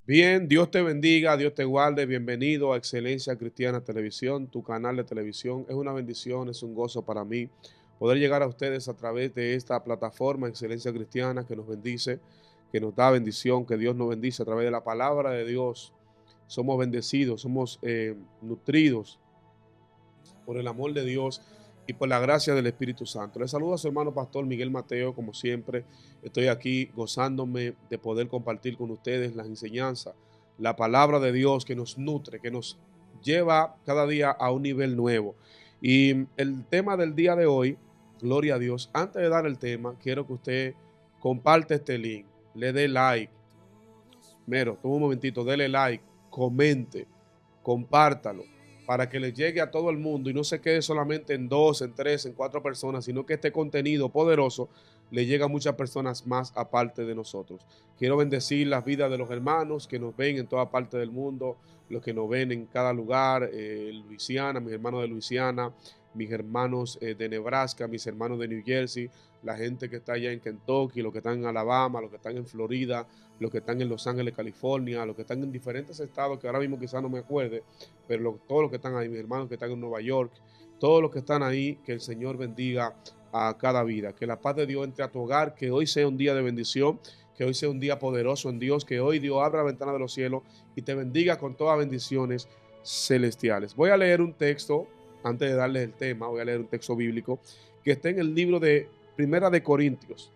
Bien, Dios te bendiga, Dios te guarde. Bienvenido a Excelencia Cristiana Televisión, tu canal de televisión. Es una bendición, es un gozo para mí poder llegar a ustedes a través de esta plataforma Excelencia Cristiana que nos bendice, que nos da bendición, que Dios nos bendice a través de la palabra de Dios. Somos bendecidos, somos nutridos por el amor de Dios y por la gracia del Espíritu Santo. Les saludo a su hermano pastor Miguel Mateo, como siempre. Estoy aquí gozándome de poder compartir con ustedes las enseñanzas, la palabra de Dios que nos nutre, que nos lleva cada día a un nivel nuevo. Y el tema del día de hoy, gloria a Dios, antes de dar el tema, quiero que usted comparte este link, le dé like. Mero, toma un momentito, dele like, comente, compártalo para que le llegue a todo el mundo y no se quede solamente en dos, en tres, en cuatro personas, sino que este contenido poderoso le llegue a muchas personas más aparte de nosotros. Quiero bendecir las vidas de los hermanos que nos ven en toda parte del mundo, los que nos ven en cada lugar, Luisiana, mis hermanos de Luisiana, mis hermanos de Nebraska, mis hermanos de New Jersey, la gente que está allá en Kentucky, los que están en Alabama, los que están en Florida, los que están en Los Ángeles, California, los que están en diferentes estados que ahora mismo quizás no me acuerde, pero todos los que están ahí, mis hermanos que están en Nueva York, todos los que están ahí, que el Señor bendiga a cada vida, que la paz de Dios entre a tu hogar, que hoy sea un día de bendición, que hoy sea un día poderoso en Dios, que hoy Dios abra la ventana de los cielos y te bendiga con todas bendiciones celestiales. Voy a leer un texto, antes de darles el tema, voy a leer un texto bíblico que está en el libro de Primera de Corintios,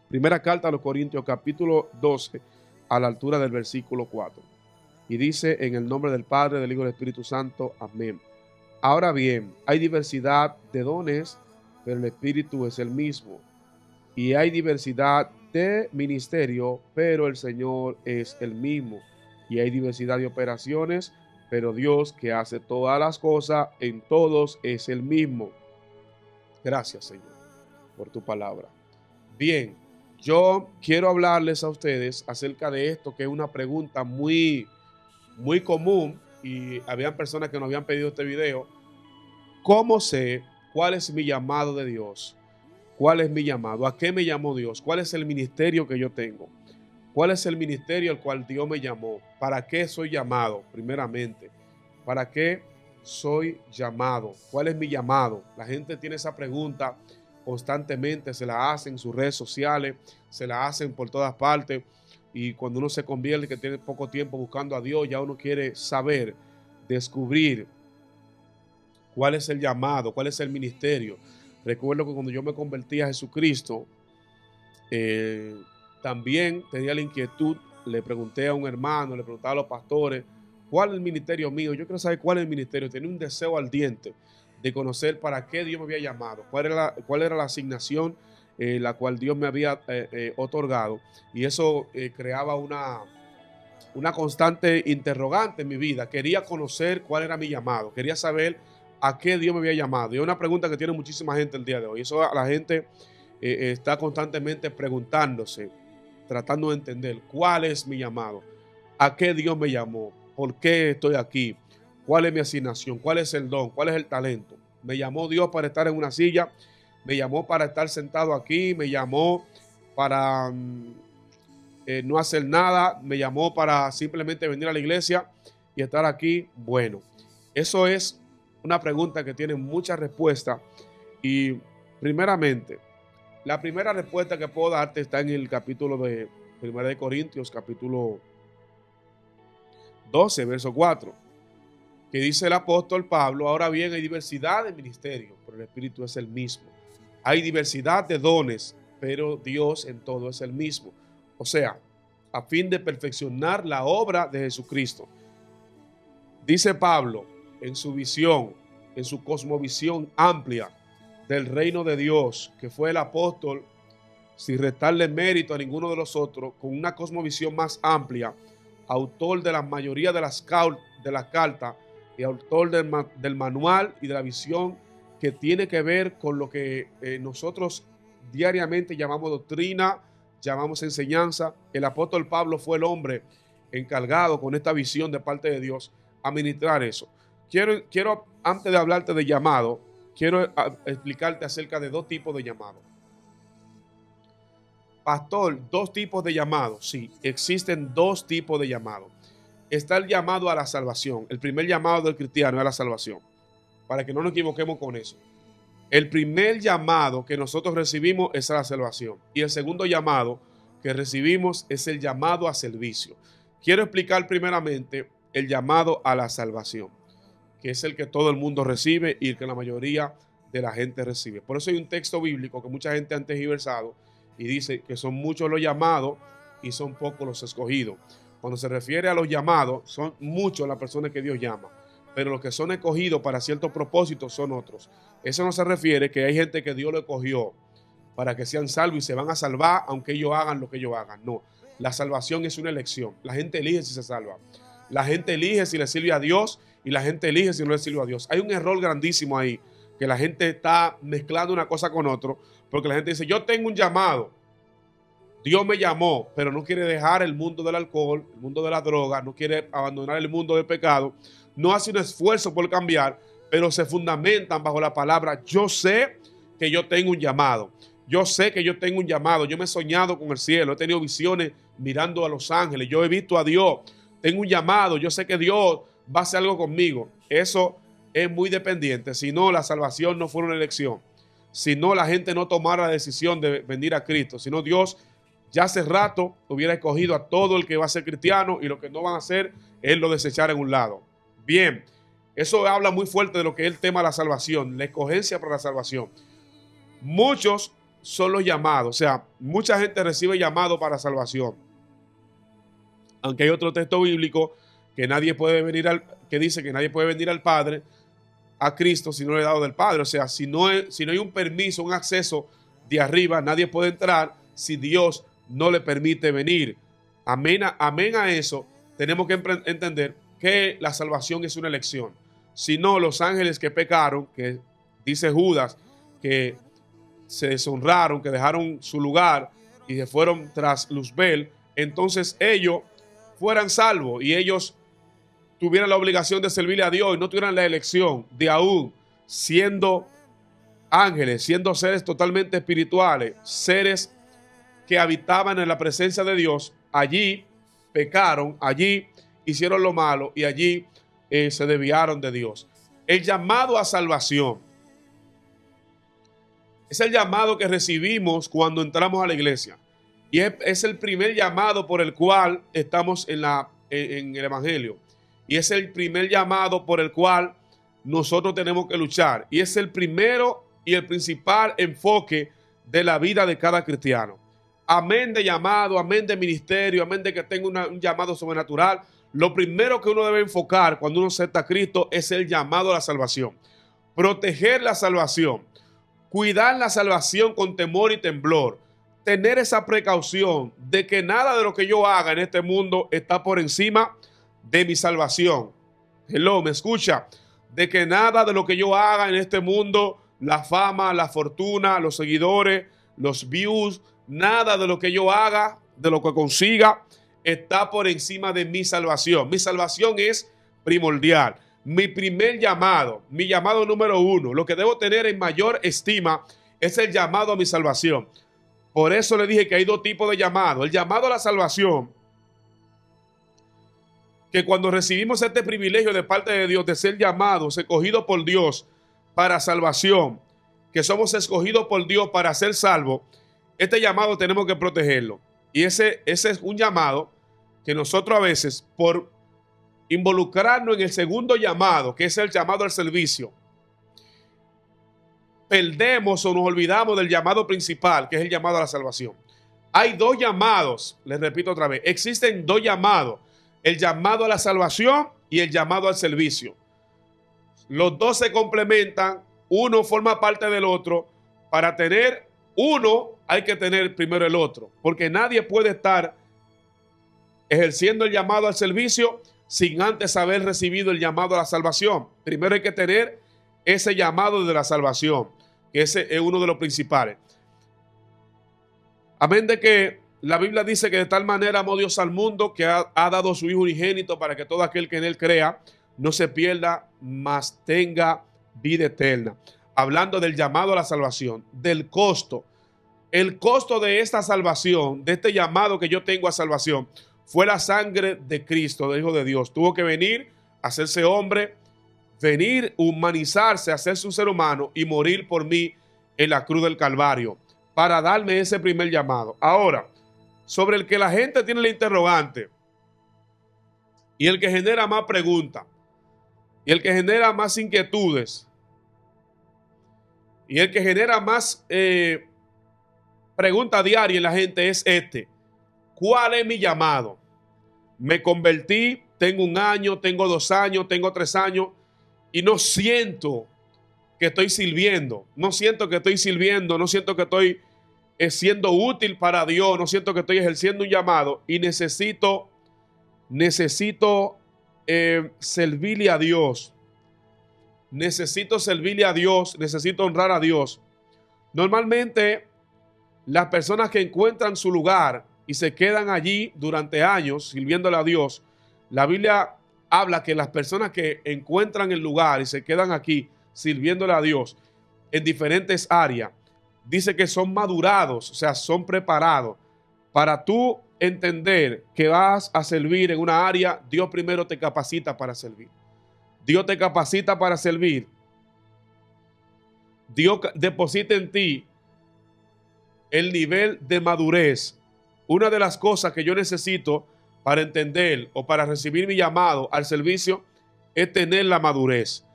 primera carta a los Corintios, capítulo 12, a la altura del versículo 4. Y dice, en el nombre del Padre, del Hijo y del Espíritu Santo, amén. Ahora bien, hay diversidad de dones, pero el Espíritu es el mismo. Y hay diversidad de ministerio, pero el Señor es el mismo. Y hay diversidad de operaciones, pero Dios que hace todas las cosas en todos es el mismo. Gracias, Señor, por tu palabra. Bien, yo quiero hablarles a ustedes acerca de esto, que es una pregunta muy común y habían personas que nos habían pedido este video. ¿Cómo sé cuál es mi llamado de Dios? ¿Cuál es mi llamado? ¿A qué me llamó Dios? ¿Cuál es el ministerio que yo tengo? ¿Cuál es el ministerio al cual Dios me llamó? ¿Para qué soy llamado? Primeramente, ¿para qué soy llamado? ¿Cuál es mi llamado? La gente tiene esa pregunta constantemente, se la hacen en sus redes sociales, se la hacen por todas partes y cuando uno se convierte, que tiene poco tiempo buscando a Dios, ya uno quiere saber, descubrir cuál es el llamado, cuál es el ministerio. Recuerdo que cuando yo me convertí a Jesucristo, eh, también tenía la inquietud, le pregunté a un hermano, le preguntaba a los pastores, ¿cuál es el ministerio mío? Yo quiero saber cuál es el ministerio. Tenía un deseo ardiente de conocer para qué Dios me había llamado, cuál era la asignación la cual Dios me había otorgado. Y eso creaba una constante interrogante en mi vida. Quería conocer cuál era mi llamado, quería saber a qué Dios me había llamado. Y es una pregunta que tiene muchísima gente el día de hoy. Eso a la gente está constantemente preguntándose, tratando de entender cuál es mi llamado, a qué Dios me llamó, por qué estoy aquí, cuál es mi asignación, cuál es el don, cuál es el talento. Me llamó Dios para estar en una silla, me llamó para estar sentado aquí, me llamó para no hacer nada, me llamó para simplemente venir a la iglesia y estar aquí. Bueno, eso es una pregunta que tiene muchas respuestas y primeramente, la primera respuesta que puedo darte está en el capítulo de Primera de Corintios, capítulo 12, verso 4, que dice el apóstol Pablo, ahora bien hay diversidad de ministerios, pero el Espíritu es el mismo. Hay diversidad de dones, pero Dios en todo es el mismo. O sea, a fin de perfeccionar la obra de Jesucristo. Dice Pablo en su visión, en su cosmovisión amplia del reino de Dios, que fue el apóstol, sin restarle mérito a ninguno de los otros, con una cosmovisión más amplia, autor de la mayoría de las cartas y autor del manual y de la visión que tiene que ver con lo que nosotros diariamente llamamos doctrina, llamamos enseñanza. El apóstol Pablo fue el hombre encargado con esta visión de parte de Dios a ministrar eso. Quiero antes de hablarte de llamado, quiero explicarte acerca de dos tipos de llamado. Pastor, dos tipos de llamados. Sí, existen dos tipos de llamados. Está el llamado a la salvación. El primer llamado del cristiano es a la salvación. Para que no nos equivoquemos con eso. El primer llamado que nosotros recibimos es a la salvación. Y el segundo llamado que recibimos es el llamado a servicio. Quiero explicar primeramente el llamado a la salvación, que es el que todo el mundo recibe y el que la mayoría de la gente recibe. Por eso hay un texto bíblico que mucha gente ha tergiversado y dice que son muchos los llamados y son pocos los escogidos. Cuando se refiere a los llamados, son muchos las personas que Dios llama, pero los que son escogidos para ciertos propósitos son otros. Eso no se refiere que hay gente que Dios lo escogió para que sean salvos y se van a salvar aunque ellos hagan lo que ellos hagan. No, la salvación es una elección. La gente elige si se salva. La gente elige si le sirve a Dios y la gente elige si no le sirve a Dios. Hay un error grandísimo ahí, que la gente está mezclando una cosa con otro, porque la gente dice, yo tengo un llamado, Dios me llamó, pero no quiere dejar el mundo del alcohol, el mundo de la droga, no quiere abandonar el mundo del pecado, no hace un esfuerzo por cambiar, pero se fundamentan bajo la palabra, yo sé que yo tengo un llamado, yo sé que yo tengo un llamado, yo me he soñado con el cielo, he tenido visiones mirando a los ángeles, yo he visto a Dios, tengo un llamado, yo sé que Dios va a hacer algo conmigo. Eso es muy dependiente. Si no, la salvación no fue una elección. Si no, la gente no tomara la decisión de venir a Cristo. Si no, Dios ya hace rato hubiera escogido a todo el que va a ser cristiano y lo que no van a hacer, Él lo desechar en un lado. Bien, eso habla muy fuerte de lo que es el tema de la salvación, la escogencia para la salvación. Muchos son los llamados, o sea, mucha gente recibe llamado para salvación. Aunque hay otro texto bíblico que nadie puede venir que dice que nadie puede venir al Padre, a Cristo, si no le he dado del Padre. O sea, si no hay un permiso, un acceso de arriba, nadie puede entrar si Dios no le permite venir. Amén a eso. Tenemos que entender que la salvación es una elección. Si no, los ángeles que pecaron, que dice Judas, que se deshonraron, que dejaron su lugar y se fueron tras Luzbel, entonces ellos fueran salvos y ellos tuvieran la obligación de servirle a Dios y no tuvieran la elección de aún siendo ángeles, siendo seres totalmente espirituales, seres que habitaban en la presencia de Dios, allí pecaron, allí hicieron lo malo y allí se desviaron de Dios. El llamado a salvación es el llamado que recibimos cuando entramos a la iglesia y es el primer llamado por el cual estamos en el Evangelio. Y es el primer llamado por el cual nosotros tenemos que luchar. Y es el primero y el principal enfoque de la vida de cada cristiano. Amén de llamado, amén de ministerio, amén de que tenga un llamado sobrenatural. Lo primero que uno debe enfocar cuando uno acepta a Cristo es el llamado a la salvación. Proteger la salvación. Cuidar la salvación con temor y temblor. Tener esa precaución de que nada de lo que yo haga en este mundo está por encima de mi salvación. Hello, ¿me escucha? De que nada de lo que yo haga en este mundo, la fama, la fortuna, los seguidores, los views, nada de lo que yo haga, de lo que consiga, está por encima de mi salvación. Mi salvación es primordial. Mi primer llamado, mi llamado número uno, lo que debo tener en mayor estima es el llamado a mi salvación. Por eso le dije que hay dos tipos de llamado. El llamado a la salvación, que cuando recibimos este privilegio de parte de Dios de ser llamados, escogidos por Dios para salvación, que somos escogidos por Dios para ser salvos, este llamado tenemos que protegerlo. Y ese es un llamado que nosotros a veces, por involucrarnos en el segundo llamado, que es el llamado al servicio, perdemos o nos olvidamos del llamado principal, que es el llamado a la salvación. Hay dos llamados, les repito otra vez, existen dos llamados. El llamado a la salvación y el llamado al servicio. Los dos se complementan, uno forma parte del otro. Para tener uno hay que tener primero el otro, porque nadie puede estar ejerciendo el llamado al servicio sin antes haber recibido el llamado a la salvación. Primero hay que tener ese llamado de la salvación, que ese es uno de los principales. Amén de que la Biblia dice que de tal manera amó Dios al mundo que ha dado su Hijo unigénito para que todo aquel que en él crea no se pierda, mas tenga vida eterna. Hablando del llamado a la salvación, del costo. el costo de esta salvación, de este llamado que yo tengo a salvación, fue la sangre de Cristo, del Hijo de Dios. Tuvo que venir, hacerse hombre, venir, humanizarse, hacerse un ser humano y morir por mí en la cruz del Calvario para darme ese primer llamado. Ahora, sobre el que la gente tiene la interrogante y el que genera más preguntas y el que genera más inquietudes y el que genera más pregunta diaria en la gente es este: ¿cuál es mi llamado? Me convertí, tengo 1 año, tengo 2 años, tengo 3 años y no siento que estoy sirviendo, no siento que estoy siendo útil para Dios, no siento que estoy ejerciendo un llamado y necesito servirle a Dios, necesito honrar a Dios. Normalmente las personas que encuentran su lugar y se quedan allí durante años sirviéndole a Dios, la Biblia habla que las personas que encuentran el lugar y se quedan aquí sirviéndole a Dios en diferentes áreas, dice que son madurados, o sea, son preparados. Para tú entender que vas a servir en una área, Dios primero te capacita para servir. Dios te capacita para servir. Dios deposita en ti el nivel de madurez. Una de las cosas que yo necesito para entender o para recibir mi llamado al servicio es tener la madurez,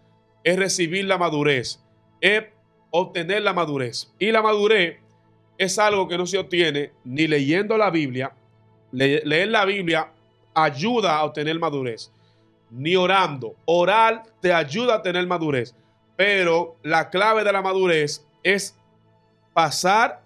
es recibir la madurez, es obtener la madurez. Y la madurez es algo que no se obtiene ni leyendo la Biblia. Leer la Biblia ayuda a obtener madurez, ni orando. Orar te ayuda a tener madurez, pero la clave de la madurez es pasar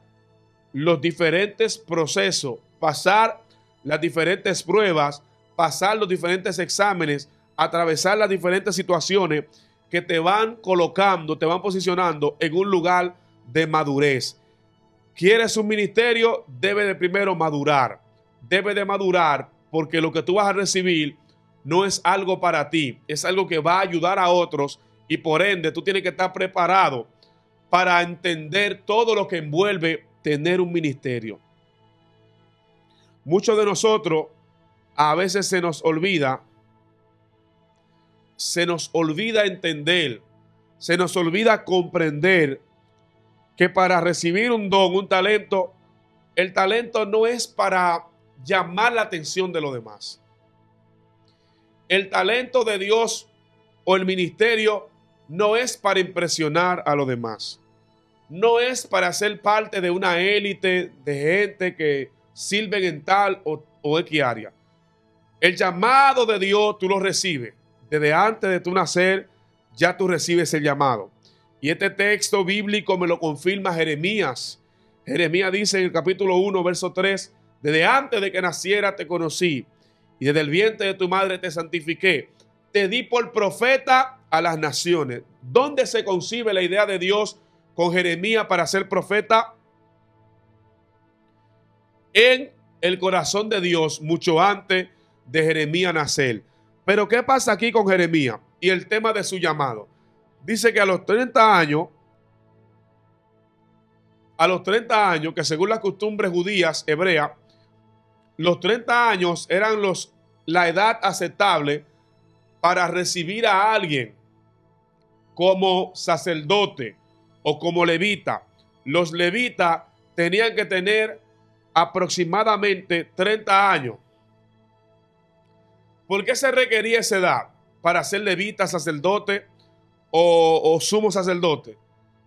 los diferentes procesos, pasar las diferentes pruebas, pasar los diferentes exámenes, atravesar las diferentes situaciones que te van colocando, te van posicionando en un lugar de madurez. ¿Quieres un ministerio? Debe de primero madurar. Debe de madurar porque lo que tú vas a recibir no es algo para ti, es algo que va a ayudar a otros y por ende tú tienes que estar preparado para entender todo lo que envuelve tener un ministerio. Muchos de nosotros a veces se nos olvida entender, se nos olvida comprender que para recibir un don, un talento, el talento no es para llamar la atención de los demás. El talento de Dios o el ministerio no es para impresionar a los demás. No es para ser parte de una élite de gente que sirven en tal o X área. El llamado de Dios tú lo recibes. Desde antes de tu nacer ya tú recibes el llamado. Y este texto bíblico me lo confirma Jeremías. Jeremías dice en el capítulo 1, verso 3, desde antes de que naciera te conocí y desde el vientre de tu madre te santifiqué. Te di por profeta a las naciones. ¿Dónde se concibe la idea de Dios con Jeremías para ser profeta? En el corazón de Dios mucho antes de Jeremías nacer. Pero ¿qué pasa aquí con Jeremías y el tema de su llamado? Dice que a los 30 años, que según las costumbres judías, hebreas, los 30 años eran la edad aceptable para recibir a alguien como sacerdote o como levita. Los levitas tenían que tener aproximadamente 30 años. ¿Por qué se requería esa edad para ser levita, sacerdote o sumo sacerdote?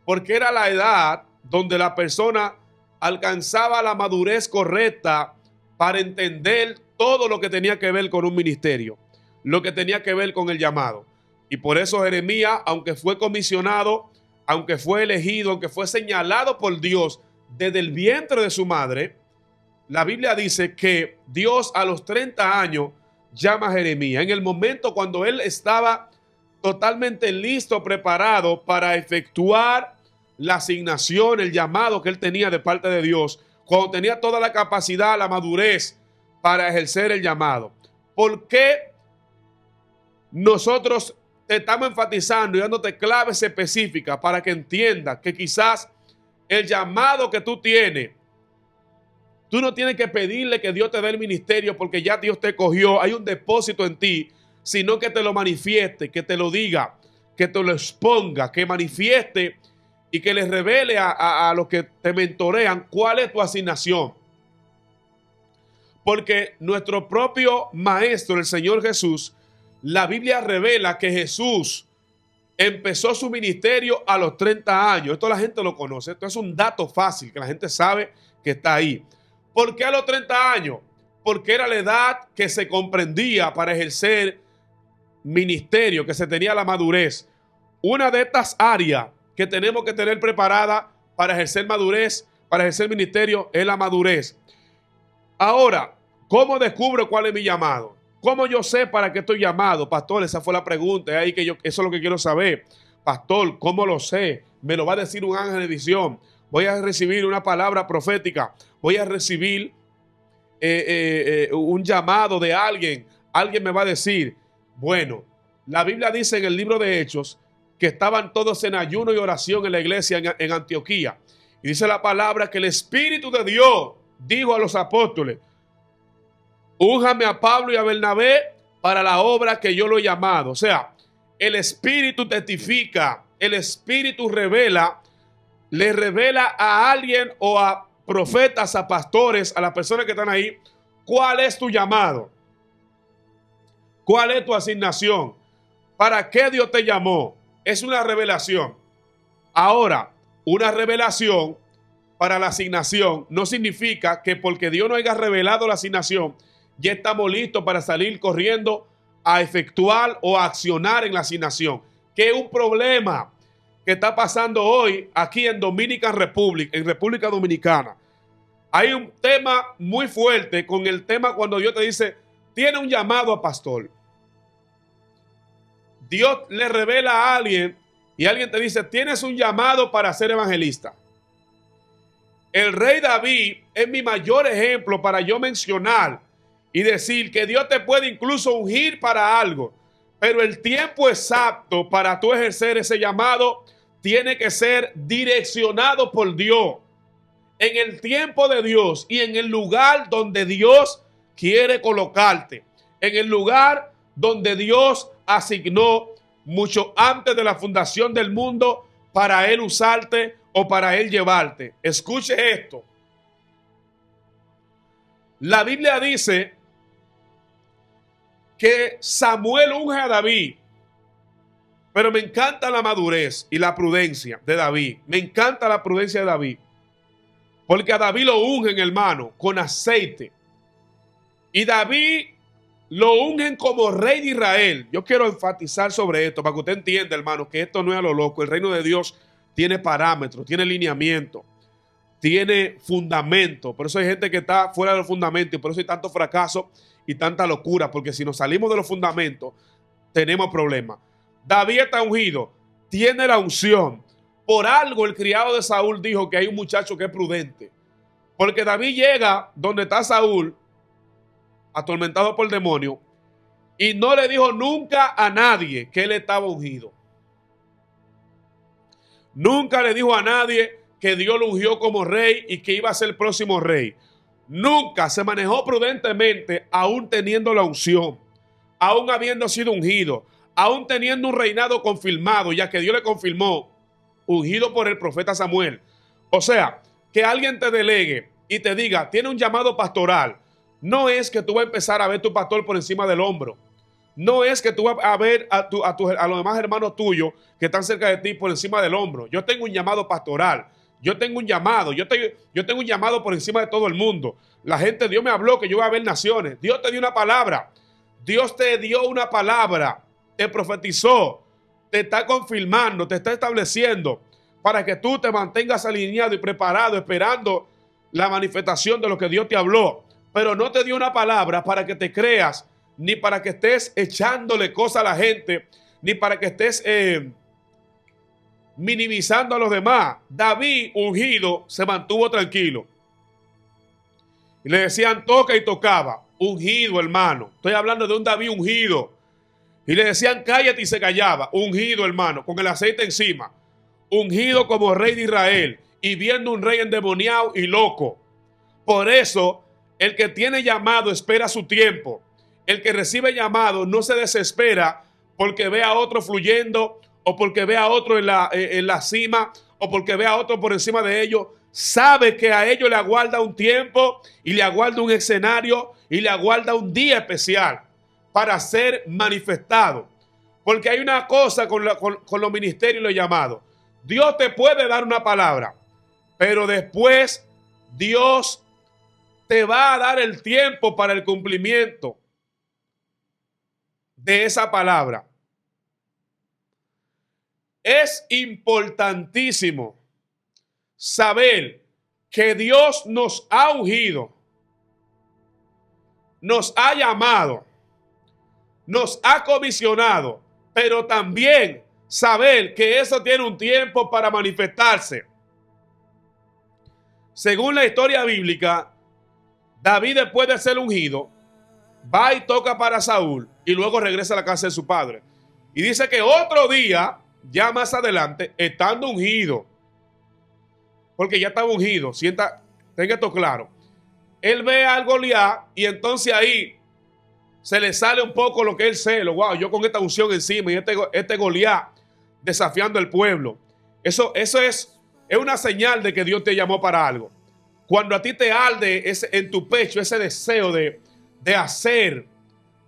Porque era la edad donde la persona alcanzaba la madurez correcta para entender todo lo que tenía que ver con un ministerio, lo que tenía que ver con el llamado. Y por eso Jeremías, aunque fue comisionado, aunque fue elegido, aunque fue señalado por Dios desde el vientre de su madre, la Biblia dice que Dios a los 30 años llama a Jeremías. En el momento cuando él estaba totalmente listo, preparado para efectuar la asignación, el llamado que él tenía de parte de Dios, cuando tenía toda la capacidad, la madurez para ejercer el llamado. ¿Por qué nosotros te estamos enfatizando y dándote claves específicas para que entiendas que quizás el llamado que tú tienes, tú no tienes que pedirle que Dios te dé el ministerio porque ya Dios te cogió, hay un depósito en ti, sino que te lo manifieste, que te lo diga, que te lo exponga, que manifieste y que les revele a los que te mentorean cuál es tu asignación. Porque nuestro propio Maestro, el Señor Jesús, la Biblia revela que Jesús empezó su ministerio a los 30 años. Esto la gente lo conoce. Esto es un dato fácil que la gente sabe que está ahí. ¿Por qué a los 30 años? Porque era la edad que se comprendía para ejercer ministerio, que se tenía la madurez. Una de estas áreas que tenemos que tener preparada para ejercer madurez, para ejercer ministerio, es la madurez. Ahora, ¿cómo descubro cuál es mi llamado? ¿Cómo yo sé para qué estoy llamado? Pastor, esa fue la pregunta. Es ahí que eso es lo que quiero saber. Pastor, ¿cómo lo sé? Me lo va a decir un ángel de visión. Voy a recibir una palabra profética. Voy a recibir un llamado de alguien. Alguien me va a decir. Bueno, la Biblia dice en el libro de Hechos que estaban todos en ayuno y oración en la iglesia en Antioquía. Y dice la palabra que el Espíritu de Dios dijo a los apóstoles: únjame a Pablo y a Bernabé para la obra que yo lo he llamado. O sea, el Espíritu testifica, el Espíritu revela, le revela a alguien o a profetas, a pastores, a las personas que están ahí, cuál es tu llamado, cuál es tu asignación, para qué Dios te llamó. Es una revelación. Ahora, una revelación para la asignación no significa que porque Dios no haya revelado la asignación, ya estamos listos para salir corriendo a efectuar o a accionar en la asignación. Que es un problema que está pasando hoy aquí en Dominican Republic, en República Dominicana. Hay un tema muy fuerte con el tema cuando Dios te dice, tiene un llamado a pastor. Dios le revela a alguien y alguien te dice, tienes un llamado para ser evangelista. El rey David es mi mayor ejemplo para yo mencionar y decir que Dios te puede incluso ungir para algo, pero el tiempo exacto para tú ejercer ese llamado tiene que ser direccionado por Dios, en el tiempo de Dios y en el lugar donde Dios quiere colocarte, en el lugar donde Dios asignó mucho antes de la fundación del mundo para Él usarte o para Él llevarte. Escuche esto. La Biblia dice que Samuel unge a David, pero me encanta la madurez y la prudencia de David. Me encanta la prudencia de David, porque a David lo ungen, hermano, con aceite. Y David lo ungen como rey de Israel. Yo quiero enfatizar sobre esto para que usted entienda, hermano, que esto no es a lo loco. El reino de Dios tiene parámetros, tiene lineamiento, tiene fundamento. Por eso hay gente que está fuera del fundamento y por eso hay tanto fracaso y tanta locura, porque si nos salimos de los fundamentos tenemos problemas. David está ungido, tiene la unción. Por algo el criado de Saúl dijo que hay un muchacho que es prudente, porque David llega donde está Saúl atormentado por el demonio y no le dijo nunca a nadie que él estaba ungido. Nunca le dijo a nadie que Dios lo ungió como rey y que iba a ser el próximo rey. Nunca se manejó prudentemente, aún teniendo la unción, aún habiendo sido ungido, aún teniendo un reinado confirmado, ya que Dios le confirmó, ungido por el profeta Samuel. O sea, que alguien te delegue y te diga, tiene un llamado pastoral. No es que tú vas a empezar a ver tu pastor por encima del hombro. No es que tú vas a ver a los demás hermanos tuyos que están cerca de ti por encima del hombro. Yo tengo un llamado pastoral. Yo tengo un llamado. Yo tengo un llamado por encima de todo el mundo. La gente, Dios me habló que yo voy a ver naciones. Dios te dio una palabra. Dios te dio una palabra. Te profetizó. Te está confirmando. Te está estableciendo para que tú te mantengas alineado y preparado esperando la manifestación de lo que Dios te habló. Pero no te dio una palabra para que te creas, ni para que estés echándole cosas a la gente, ni para que estés minimizando a los demás. David, ungido, se mantuvo tranquilo. Y le decían toca y tocaba. Ungido, hermano. Estoy hablando de un David ungido. Y le decían cállate y se callaba. Ungido, hermano, con el aceite encima. Ungido como rey de Israel. y viendo un rey endemoniado y loco. Por eso, el que tiene llamado espera su tiempo. El que recibe llamado no se desespera porque ve a otro fluyendo o porque ve a otro en la cima o porque ve a otro por encima de ellos. Sabe que a ellos le aguarda un tiempo y le aguarda un escenario y le aguarda un día especial para ser manifestado. Porque hay una cosa con los ministerios y los llamados. Dios te puede dar una palabra, pero después Dios te va a dar el tiempo para el cumplimiento de esa palabra. Es importantísimo saber que Dios nos ha ungido, nos ha llamado, nos ha comisionado, pero también saber que eso tiene un tiempo para manifestarse. Según la historia bíblica, David, después de ser ungido, va y toca para Saúl y luego regresa a la casa de su padre. Y dice que otro día, ya más adelante, estando ungido, porque ya estaba ungido, tenga esto claro, él ve al Goliat y entonces ahí se le sale un poco lo que es el celo. Wow, yo con esta unción encima y este Goliat desafiando al pueblo. Eso es una señal de que Dios te llamó para algo. Cuando a ti te arde en tu pecho ese deseo de hacer,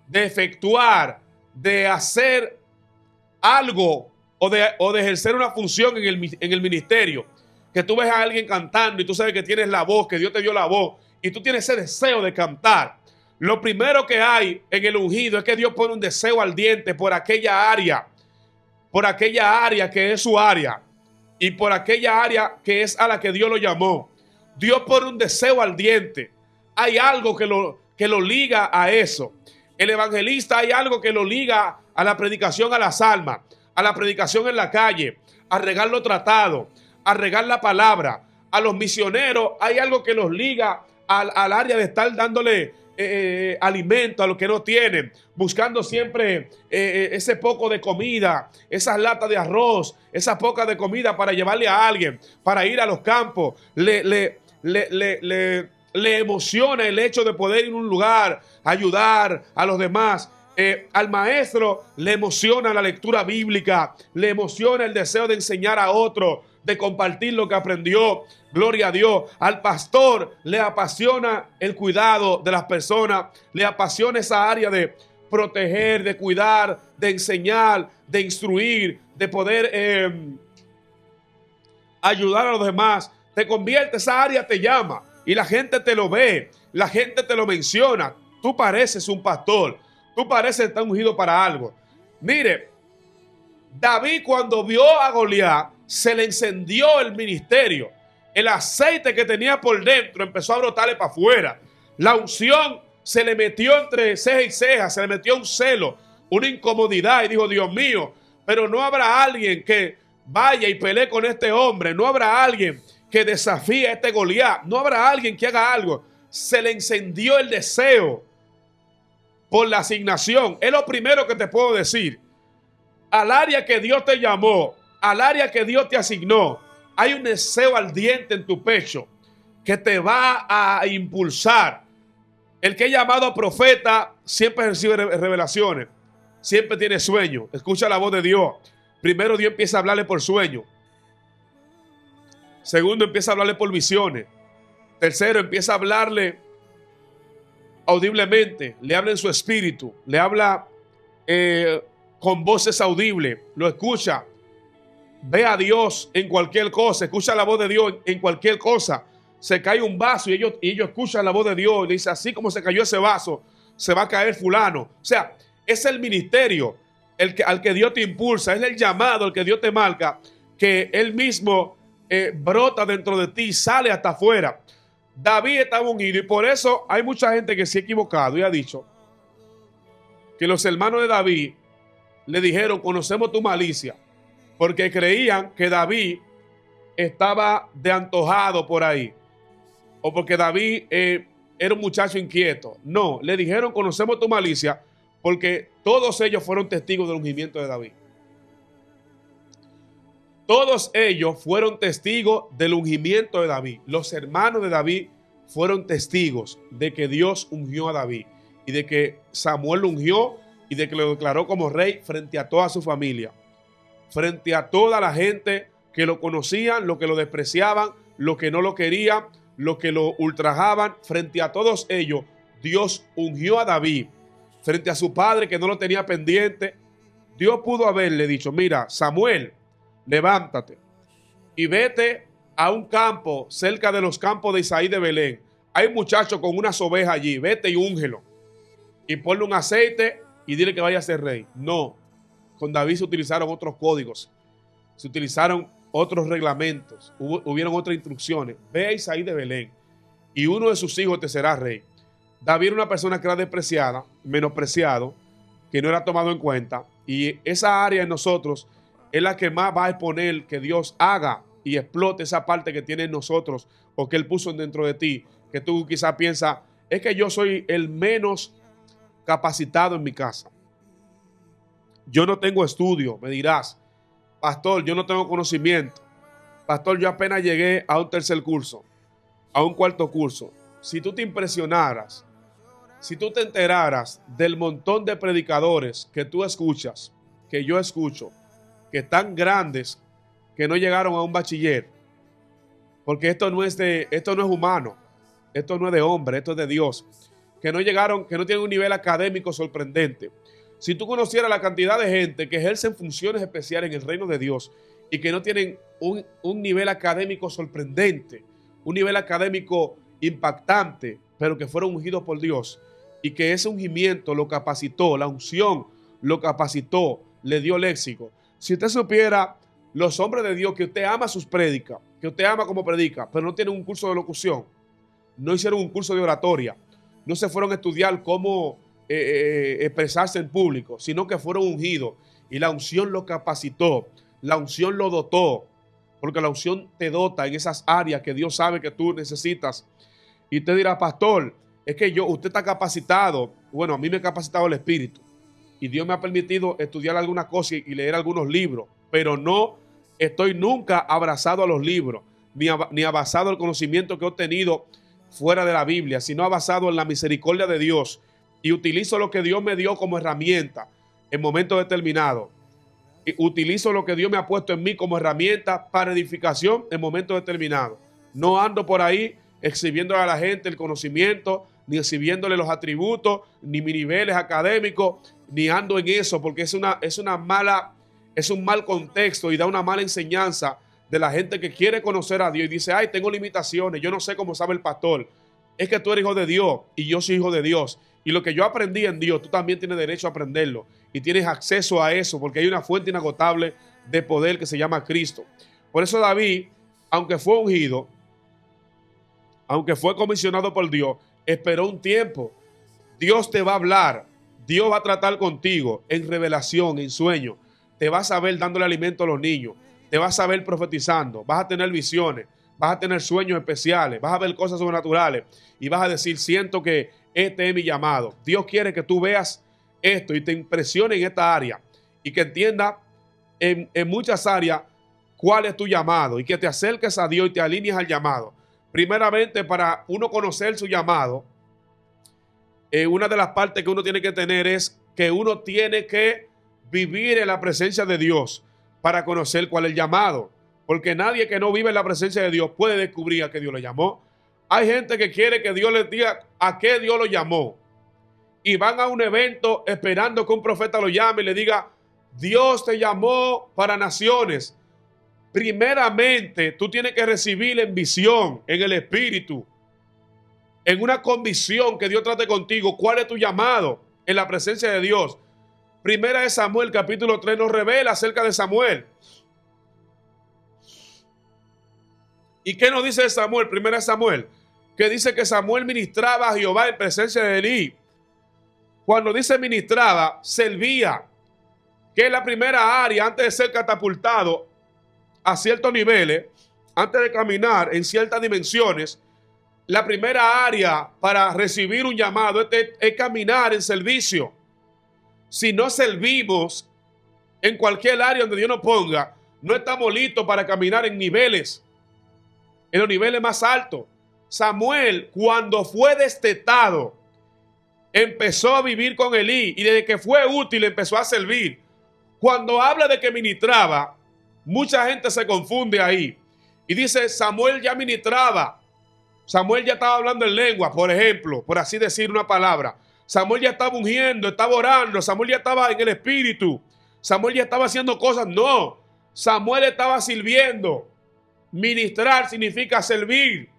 de efectuar, de hacer algo o de ejercer una función en el ministerio, que tú ves a alguien cantando y tú sabes que tienes la voz, que Dios te dio la voz y tú tienes ese deseo de cantar. Lo primero que hay en el ungido es que Dios pone un deseo ardiente por aquella área que es su área y por aquella área que es a la que Dios lo llamó. Dios pone un deseo ardiente. Hay algo que lo liga a eso. El evangelista, hay algo que lo liga a la predicación a las almas, a la predicación en la calle, a regar los tratados, a regar la palabra. A los misioneros hay algo que los liga al área de estar dándole alimento a los que no tienen, buscando siempre ese poco de comida, esas latas de arroz, esas pocas de comida para llevarle a alguien, para ir a los campos. Le emociona el hecho de poder ir a un lugar, ayudar a los demás. Al maestro le emociona la lectura bíblica, le emociona el deseo de enseñar a otro, de compartir lo que aprendió. Gloria a Dios. Al pastor le apasiona el cuidado de las personas, le apasiona esa área de proteger, de cuidar, de enseñar, de instruir, de poder ayudar a los demás. Te convierte, esa área te llama y la gente te lo ve, la gente te lo menciona. Tú pareces un pastor, tú pareces estar ungido para algo. Mire, David, cuando vio a Goliat, se le encendió el ministerio. El aceite que tenía por dentro empezó a brotarle para afuera. La unción se le metió entre ceja y ceja, se le metió un celo, una incomodidad, y dijo: Dios mío, pero no habrá alguien que vaya y pelee con este hombre, no habrá alguien que desafíe a este Goliat, no habrá alguien que haga algo. Se le encendió el deseo por la asignación. Es lo primero que te puedo decir. Al área que Dios te llamó, al área que Dios te asignó, hay un deseo ardiente en tu pecho que te va a impulsar. El que es llamado profeta siempre recibe revelaciones, siempre tiene sueños, escucha la voz de Dios. Primero, Dios empieza a hablarle por sueños. Segundo, empieza a hablarle por visiones. Tercero, empieza a hablarle audiblemente, le habla en su espíritu, le habla con voces audibles, lo escucha. Ve a Dios en cualquier cosa, escucha la voz de Dios en cualquier cosa. Se cae un vaso y ellos escuchan la voz de Dios y le dice: así como se cayó ese vaso, se va a caer fulano. O sea, es el ministerio al que Dios te impulsa, es el llamado al que Dios te marca, que Él mismo brota dentro de ti, sale hasta afuera. David estaba ungido y por eso hay mucha gente que se ha equivocado y ha dicho que los hermanos de David le dijeron: conocemos tu malicia, porque creían que David estaba de antojado por ahí, o porque David era un muchacho inquieto. No, le dijeron: conocemos tu malicia, porque todos ellos fueron testigos del ungimiento de David. Todos ellos fueron testigos del ungimiento de David. Los hermanos de David fueron testigos de que Dios ungió a David y de que Samuel lo ungió y de que lo declaró como rey frente a toda su familia, frente a toda la gente que lo conocían, los que lo despreciaban, los que no lo querían, los que lo ultrajaban. Frente a todos ellos, Dios ungió a David. Frente a su padre que no lo tenía pendiente, Dios pudo haberle dicho: mira, Samuel, levántate y vete a un campo cerca de los campos de Isaí de Belén. Hay un muchacho con unas ovejas allí, vete y úngelo y ponle un aceite y dile que vaya a ser rey. No, con David se utilizaron otros códigos, se utilizaron otros reglamentos, hubieron otras instrucciones. Ve a Isaí de Belén y uno de sus hijos te será rey. David era una persona que era despreciada, menospreciado, que no era tomado en cuenta, y esa área en nosotros es la que más va a exponer que Dios haga y explote esa parte que tiene en nosotros o que Él puso dentro de ti, que tú quizás piensas: es que yo soy el menos capacitado en mi casa, yo no tengo estudio. Me dirás: pastor, yo no tengo conocimiento, pastor, yo apenas llegué a un tercer curso, a un cuarto curso. Si tú te impresionaras, si tú te enteraras del montón de predicadores que tú escuchas, que yo escucho, que están grandes, que no llegaron a un bachiller, porque esto no es humano, esto no es de hombre, esto es de Dios, que no llegaron, que no tienen un nivel académico sorprendente. Si tú conocieras la cantidad de gente que ejercen funciones especiales en el reino de Dios y que no tienen un nivel académico sorprendente, un nivel académico impactante, pero que fueron ungidos por Dios y que ese ungimiento lo capacitó, la unción lo capacitó, le dio léxico. Si usted supiera los hombres de Dios que usted ama sus prédicas, que usted ama como predica, pero no tienen un curso de locución, no hicieron un curso de oratoria, no se fueron a estudiar cómo expresarse en público, sino que fueron ungidos y la unción lo capacitó, la unción lo dotó, porque la unción te dota en esas áreas que Dios sabe que tú necesitas. Y usted dirá: pastor, es que usted está capacitado. Bueno, a mí me ha capacitado el Espíritu y Dios me ha permitido estudiar algunas cosas y leer algunos libros, pero no estoy nunca abrazado a los libros, ni abrazado al conocimiento que he obtenido fuera de la Biblia, sino basado en la misericordia de Dios, y utilizo lo que Dios me dio como herramienta en momentos determinados. Y utilizo lo que Dios me ha puesto en mí como herramienta para edificación en momentos determinados. No ando por ahí exhibiéndole a la gente el conocimiento, ni exhibiéndole los atributos, ni mis niveles académicos, ni ando en eso, porque es un mal contexto y da una mala enseñanza de la gente que quiere conocer a Dios y dice: ay, tengo limitaciones, yo no sé cómo sabe el pastor. Es que tú eres hijo de Dios y yo soy hijo de Dios. Y lo que yo aprendí en Dios, tú también tienes derecho a aprenderlo. Y tienes acceso a eso porque hay una fuente inagotable de poder que se llama Cristo. Por eso David, aunque fue ungido, aunque fue comisionado por Dios, esperó un tiempo. Dios te va a hablar. Dios va a tratar contigo en revelación, en sueño. Te vas a ver dándole alimento a los niños. Te vas a ver profetizando. Vas a tener visiones. Vas a tener sueños especiales. Vas a ver cosas sobrenaturales. Y vas a decir: siento que este es mi llamado. Dios quiere que tú veas esto y te impresione en esta área. Y que entiendas en muchas áreas cuál es tu llamado. Y que te acerques a Dios y te alinees al llamado. Primeramente, para uno conocer su llamado, una de las partes que uno tiene que tener es que uno tiene que vivir en la presencia de Dios para conocer cuál es el llamado. Porque nadie que no vive en la presencia de Dios puede descubrir a qué Dios le llamó. Hay gente que quiere que Dios les diga a qué Dios lo llamó. Y van a un evento esperando que un profeta lo llame y le diga: Dios te llamó para naciones. Primeramente, tú tienes que recibir en visión, en el espíritu, en una convicción que Dios trate contigo. ¿Cuál es tu llamado en la presencia de Dios? Primera de Samuel, capítulo 3, nos revela acerca de Samuel. ¿Y qué nos dice de Samuel? Primera de Samuel, que dice que Samuel ministraba a Jehová en presencia de Elí. Cuando dice ministraba, servía, que es la primera área antes de ser catapultado a ciertos niveles, antes de caminar en ciertas dimensiones. La primera área para recibir un llamado es caminar en servicio. Si no servimos en cualquier área donde Dios nos ponga, no estamos listos para caminar en los niveles más altos. Samuel, cuando fue destetado, empezó a vivir con Elí y desde que fue útil empezó a servir. Cuando habla de que ministraba, mucha gente se confunde ahí y dice Samuel ya ministraba, Samuel ya estaba hablando en lengua, por ejemplo, por así decir una palabra. Samuel ya estaba ungiendo, estaba orando, Samuel ya estaba en el espíritu, Samuel ya estaba haciendo cosas. No, Samuel estaba sirviendo. Ministrar significa servir.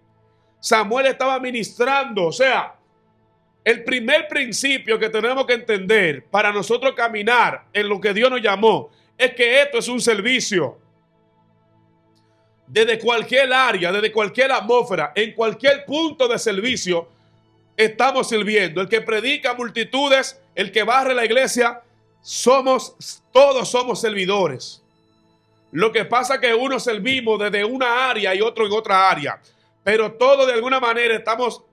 Samuel estaba ministrando. O sea, el primer principio que tenemos que entender para nosotros caminar en lo que Dios nos llamó es que esto es un servicio. Desde cualquier área, desde cualquier atmósfera, en cualquier punto de servicio, estamos sirviendo. El que predica a multitudes, el que barre la iglesia, todos somos servidores. Lo que pasa es que unos servimos desde una área y otro en otra área, pero todos de alguna manera estamos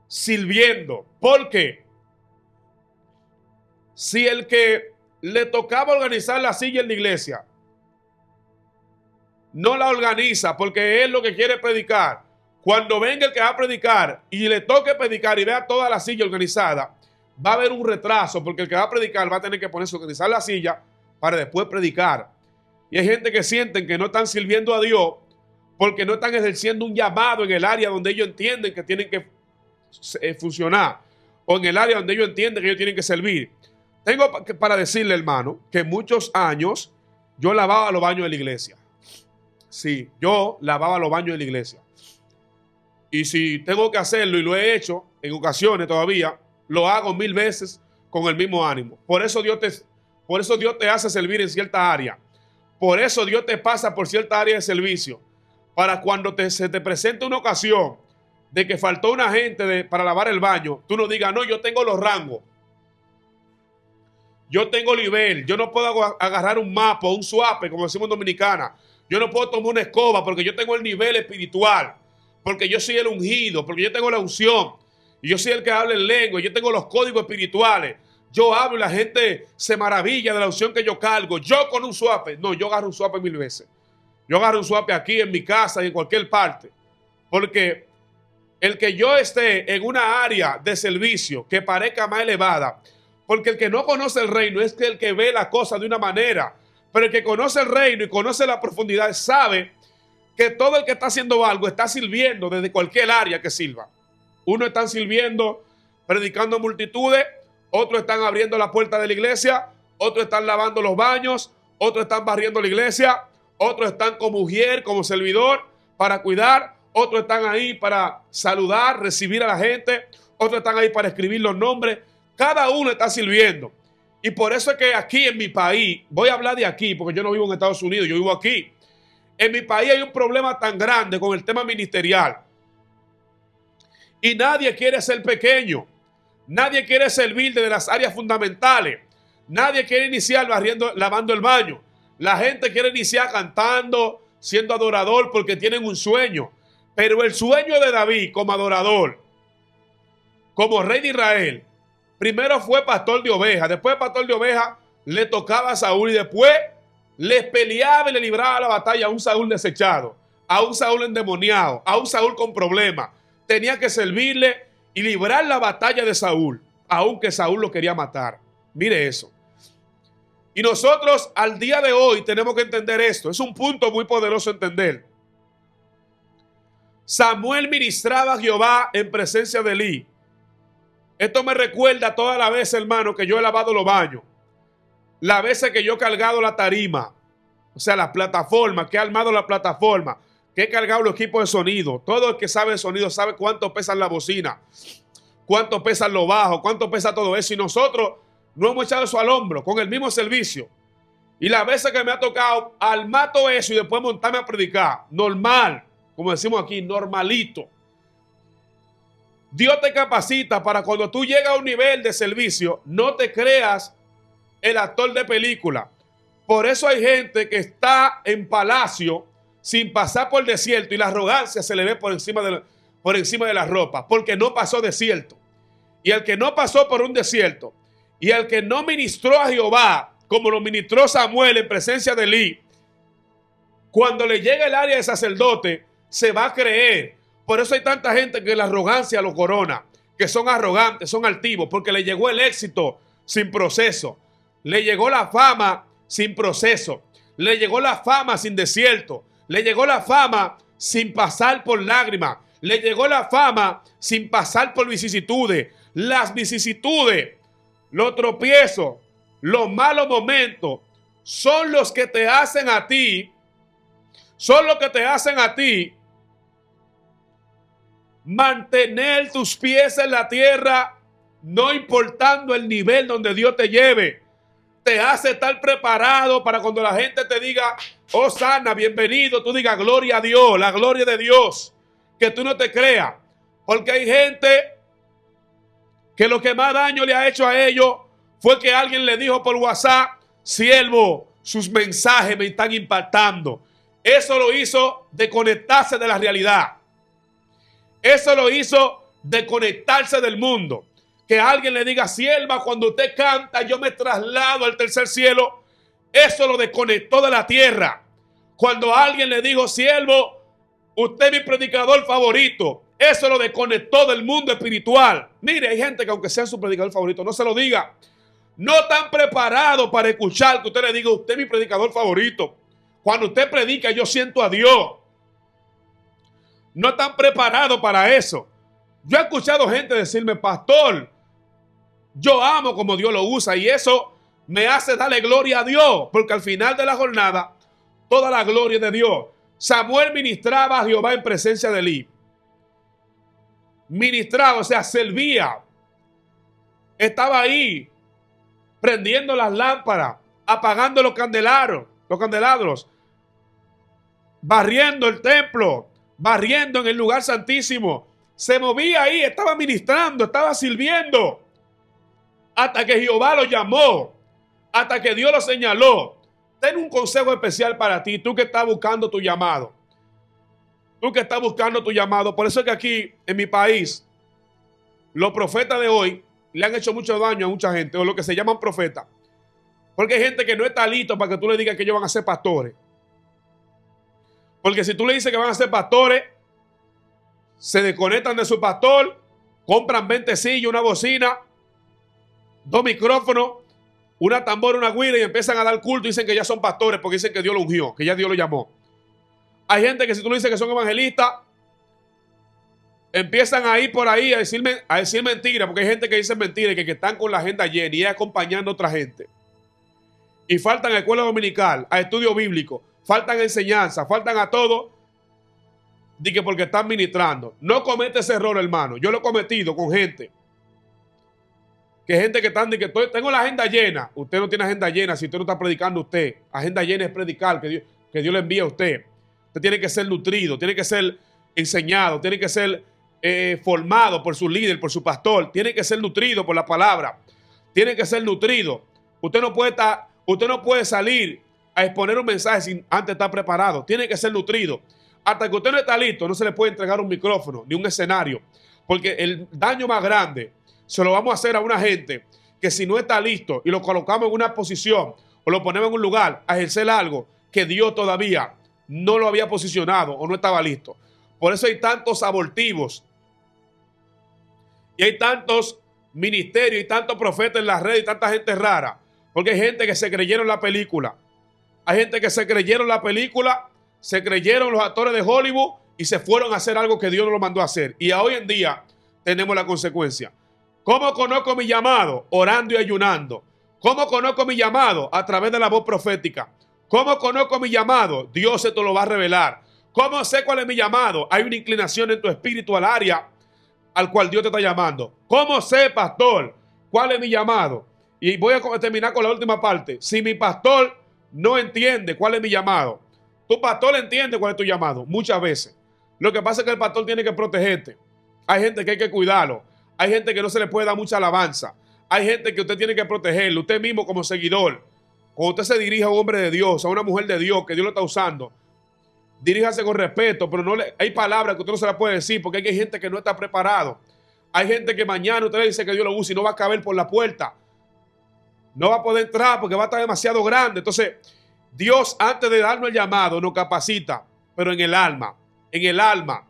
sirviendo. ¿Por qué? Si el que le tocaba organizar la silla en la iglesia no la organiza porque es lo que quiere predicar, cuando venga el que va a predicar y le toque predicar y vea toda la silla organizada, va a haber un retraso porque el que va a predicar va a tener que ponerse a organizar la silla para después predicar. Y hay gente que sienten que no están sirviendo a Dios porque no están ejerciendo un llamado en el área donde ellos entienden que tienen que funcionar, o en el área donde ellos entienden que ellos tienen que servir. Tengo para decirle, hermano, que muchos años yo lavaba los baños de la iglesia. Sí, yo lavaba los baños de la iglesia. Y si tengo que hacerlo, y lo he hecho en ocasiones todavía, lo hago 1000 veces con el mismo ánimo. Por eso Dios te hace servir en cierta área. Por eso Dios te pasa por cierta área de servicio. Para cuando se te presente una ocasión de que faltó una gente para lavar el baño, tú no digas, no, yo tengo los rangos. Yo tengo nivel. Yo no puedo agarrar un mapa, un suape, como decimos en Dominicana. Yo no puedo tomar una escoba porque yo tengo el nivel espiritual. Porque yo soy el ungido, porque yo tengo la unción. Y yo soy el que habla en lengua. Yo tengo los códigos espirituales. Yo hablo y la gente se maravilla de la unción que yo cargo. Yo con un suape. No, yo agarro un suape 1000 veces. Yo agarro un suape aquí en mi casa y en cualquier parte. Porque el que yo esté en una área de servicio que parezca más elevada, porque el que no conoce el reino es que el que ve la cosa de una manera, pero el que conoce el reino y conoce la profundidad sabe que todo el que está haciendo algo está sirviendo desde cualquier área que sirva. Unos están sirviendo, predicando a multitudes, otros están abriendo la puerta de la iglesia, otros están lavando los baños, otros están barriendo la iglesia, otros están como mujer, como servidor, para cuidar, otros están ahí para saludar, recibir a la gente, otros están ahí para escribir los nombres. Cada uno está sirviendo. Y por eso es que aquí en mi país, voy a hablar de aquí, porque yo no vivo en Estados Unidos, yo vivo aquí. En mi país hay un problema tan grande con el tema ministerial. Y nadie quiere ser pequeño. Nadie quiere servir desde las áreas fundamentales. Nadie quiere iniciar lavando el baño. La gente quiere iniciar cantando, siendo adorador porque tienen un sueño. Pero el sueño de David como adorador, como rey de Israel, primero fue pastor de ovejas. Después de pastor de ovejas le tocaba a Saúl y después les peleaba y le libraba la batalla a un Saúl desechado, a un Saúl endemoniado, a un Saúl con problemas. Tenía que servirle y librar la batalla de Saúl, aunque Saúl lo quería matar. Mire eso. Y nosotros al día de hoy tenemos que entender esto. Es un punto muy poderoso entender. Samuel ministraba a Jehová en presencia de Elí. Esto me recuerda todas las veces, hermano, que yo he lavado los baños. Las veces que yo he cargado la tarima. O sea, la plataforma, que he armado la plataforma, que he cargado los equipos de sonido. Todo el que sabe de sonido sabe cuánto pesan la bocina, cuánto pesan los bajos, cuánto pesa todo eso. Y nosotros no hemos echado eso al hombro con el mismo servicio. Y las veces que me ha tocado armar todo eso y después montarme a predicar, normal, como decimos aquí, normalito. Dios te capacita para cuando tú llegas a un nivel de servicio, no te creas el actor de película. Por eso hay gente que está en palacio sin pasar por el desierto y la arrogancia se le ve por encima de la ropa, porque no pasó desierto. Y al que no pasó por un desierto y al que no ministró a Jehová como lo ministró Samuel en presencia de Elí, Cuando le llega el área de sacerdote, se va a creer. Por eso hay tanta gente que la arrogancia lo corona, que son arrogantes, son altivos, porque le llegó el éxito sin proceso. Le llegó la fama sin proceso. Le llegó la fama sin desierto. Le llegó la fama sin pasar por lágrimas. Le llegó la fama sin pasar por vicisitudes. Las vicisitudes, los tropiezos, los malos momentos son los que te hacen a ti, mantener tus pies en la tierra, no importando el nivel donde Dios te lleve. Te hace estar preparado para cuando la gente te diga, oh sana, bienvenido, tú digas gloria a Dios, la gloria de Dios, que tú no te creas. Porque hay gente que lo que más daño le ha hecho a ellos fue que alguien le dijo por WhatsApp, siervo, sus mensajes me están impactando. Eso lo hizo desconectarse de la realidad. Eso lo hizo desconectarse del mundo. Que alguien le diga, sierva, cuando usted canta, yo me traslado al tercer cielo. Eso lo desconectó de la tierra. Cuando alguien le dijo, siervo, usted es mi predicador favorito. Eso lo desconectó del mundo espiritual. Mire, hay gente que aunque sea su predicador favorito, no se lo diga. No están preparados para escuchar que usted le diga, usted es mi predicador favorito. Cuando usted predica, yo siento a Dios. No están preparados para eso. Yo he escuchado gente decirme, pastor, yo amo como Dios lo usa y eso me hace darle gloria a Dios, porque al final de la jornada, toda la gloria es de Dios. Samuel ministraba a Jehová en presencia de Elí. Ministraba, o sea, servía. Estaba ahí, prendiendo las lámparas, apagando los candelabros, barriendo el templo, barriendo en el lugar santísimo. Se movía ahí, estaba ministrando, estaba sirviendo. Hasta que Jehová lo llamó, hasta que Dios lo señaló. Tengo un consejo especial para ti, tú que estás buscando tu llamado. Tú que estás buscando tu llamado. Por eso es que aquí, en mi país, los profetas de hoy le han hecho mucho daño a mucha gente, o lo que se llaman profetas. Porque hay gente que no está listo para que tú le digas que ellos van a ser pastores. Porque si tú le dices que van a ser pastores, se desconectan de su pastor, compran 20 sillas, una bocina, 2 micrófonos, una tambora, una guira y empiezan a dar culto y dicen que ya son pastores porque dicen que Dios lo ungió, que ya Dios lo llamó. Hay gente que si tú le dices que son evangelistas, empiezan a ir por ahí a decir mentiras, porque hay gente que dice mentiras y que están con la agenda llena y acompañando a otra gente. Y faltan a escuela dominical, a estudio bíblico, faltan enseñanza, faltan a todo, de que porque están ministrando. No comete ese error, hermano. Yo lo he cometido con gente. Que gente que están de que tengo la agenda llena. Usted no tiene agenda llena si usted no está predicando usted. Agenda llena es predicar, que Dios le envía a usted. Usted tiene que ser nutrido, tiene que ser enseñado, tiene que ser formado por su líder, por su pastor. Tiene que ser nutrido por la palabra. Tiene que ser nutrido. Usted no puede salir a exponer un mensaje sin antes estar preparado. Tiene que ser nutrido. Hasta que usted no está listo, no se le puede entregar un micrófono ni un escenario. Porque el daño más grande se lo vamos a hacer a una gente que si no está listo y lo colocamos en una posición o lo ponemos en un lugar a ejercer algo que Dios todavía no lo había posicionado o no estaba listo. Por eso hay tantos abortivos y hay tantos ministerios y tantos profetas en las redes y tanta gente rara. Porque hay gente que se creyeron la película. Hay gente que se creyeron la película, se creyeron los actores de Hollywood y se fueron a hacer algo que Dios no lo mandó a hacer. Y hoy en día tenemos la consecuencia. ¿Cómo conozco mi llamado? Orando y ayunando. ¿Cómo conozco mi llamado? A través de la voz profética. ¿Cómo conozco mi llamado? Dios se te lo va a revelar. ¿Cómo sé cuál es mi llamado? Hay una inclinación en tu espíritu al área al cual Dios te está llamando. ¿Cómo sé, pastor, cuál es mi llamado? Y voy a terminar con la última parte. Si mi pastor no entiende cuál es mi llamado, tu pastor entiende cuál es tu llamado, muchas veces. Lo que pasa es que el pastor tiene que protegerte. Hay gente que hay que cuidarlo. Hay gente que no se le puede dar mucha alabanza. Hay gente que usted tiene que protegerlo. Usted mismo como seguidor. Cuando usted se dirige a un hombre de Dios, a una mujer de Dios, que Dios lo está usando, diríjase con respeto, pero hay palabras que usted no se las puede decir porque hay gente que no está preparado. Hay gente que mañana usted le dice que Dios lo use y no va a caber por la puerta. No va a poder entrar porque va a estar demasiado grande. Entonces, Dios, antes de darnos el llamado, nos capacita, pero en el alma, en el alma,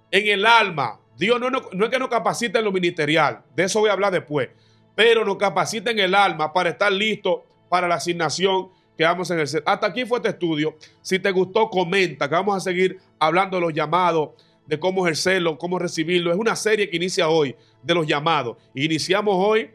en el alma. Dios no es que nos capacita en lo ministerial, de eso voy a hablar después, pero nos capacita en el alma para estar listos para la asignación que vamos a ejercer. Hasta aquí fue este estudio. Si te gustó, comenta, que vamos a seguir hablando de los llamados, de cómo ejercerlo, cómo recibirlo. Es una serie que inicia hoy de los llamados. Iniciamos hoy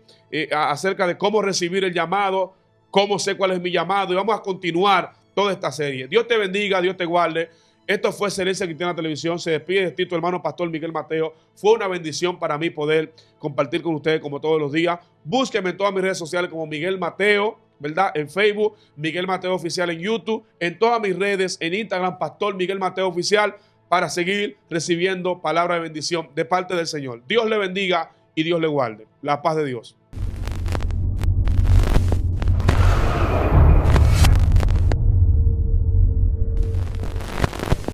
acerca de cómo recibir el llamado, cómo sé cuál es mi llamado, y vamos a continuar toda esta serie. Dios te bendiga, Dios te guarde. Esto fue Excelencia Cristiana Televisión. Se despide de ti tu hermano pastor Miguel Mateo. Fue una bendición para mí poder compartir con ustedes como todos los días. Búsquenme en todas mis redes sociales como Miguel Mateo, ¿verdad? En Facebook, Miguel Mateo Oficial en YouTube, en todas mis redes, en Instagram, Pastor Miguel Mateo Oficial, para seguir recibiendo palabra de bendición de parte del Señor. Dios le bendiga y Dios le guarde. La paz de Dios.